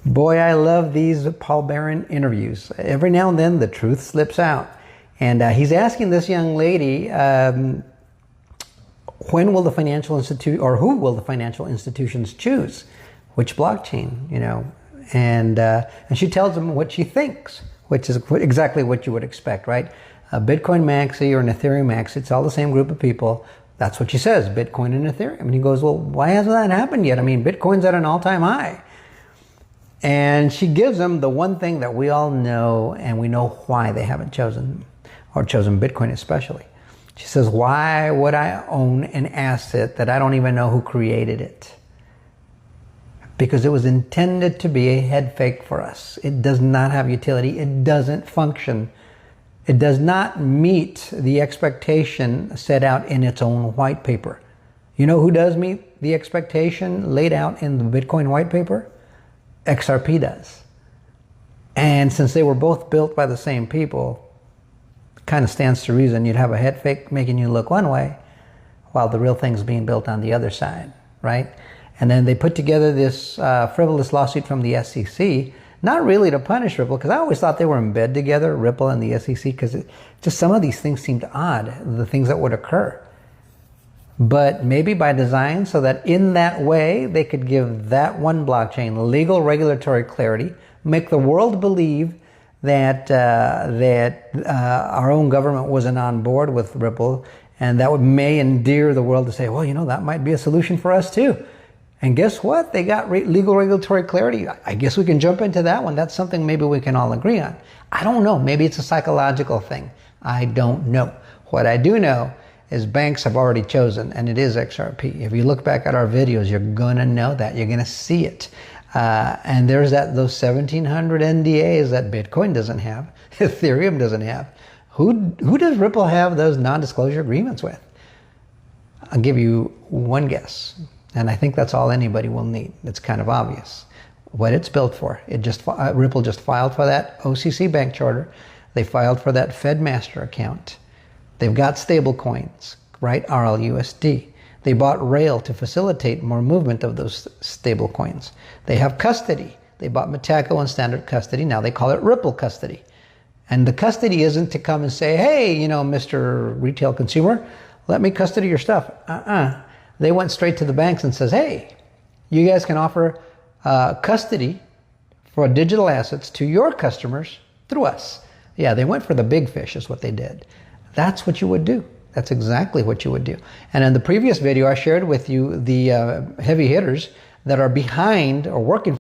Boy, I love these Paul Barron interviews. Every now and then the truth slips out. And he's asking this young lady, when will the financial institute, or who will the financial institutions choose? Which blockchain, you know? And she tells him what she thinks, which is exactly what you would expect, right? A Bitcoin maxi or an Ethereum maxi, it's all the same group of people. That's what she says, Bitcoin and Ethereum. And he goes, well, why hasn't that happened yet? I mean, Bitcoin's at an all-time high. And she gives them the one thing that we all know, and we know why they haven't chosen, or chosen Bitcoin especially. She says, why would I own an asset that I don't even know who created it? Because it was intended to be a head fake for us. It does not have utility. It doesn't function. It does not meet the expectation set out in its own white paper. You know who does meet the expectation laid out in the Bitcoin white paper? XRP does. And since they were both built by the same people, it kind of stands to reason you'd have a head fake making you look one way while the real thing's being built on the other side, right? And then they put together this frivolous lawsuit from the SEC, not really to punish Ripple, because I always thought they were in bed together, Ripple and the SEC, because just some of these things seemed odd, the things that would occur. But maybe by design, so that in that way they could give that one blockchain legal regulatory clarity, make the world believe that our own government wasn't on board with Ripple, and that may endear the world to say, well, you know, that might be a solution for us too. And guess what? They got legal regulatory clarity. I guess we can jump into that one. That's something maybe we can all agree on. I don't know. Maybe it's a psychological thing. I don't know. What I do know is banks have already chosen, and it is XRP. If you look back at our videos, you're going to know that. You're going to see it. And there's those 1,700 NDAs that Bitcoin doesn't have, Ethereum doesn't have. Who does Ripple have those non-disclosure agreements with? I'll give you one guess, and I think that's all anybody will need. It's kind of obvious what it's built for. Ripple just filed for that OCC bank charter. They filed for that Fed master account. They've got stable coins, right? RLUSD. They bought Rail to facilitate more movement of those stable coins. They have custody. They bought Metaco and Standard Custody. Now they call it Ripple Custody. And the custody isn't to come and say, hey, you know, Mr. Retail Consumer, let me custody your stuff. They went straight to the banks and says, hey, you guys can offer custody for digital assets to your customers through us. Yeah, they went for the big fish is what they did. That's what you would do. That's exactly what you would do. And in the previous video, I shared with you the heavy hitters that are behind or working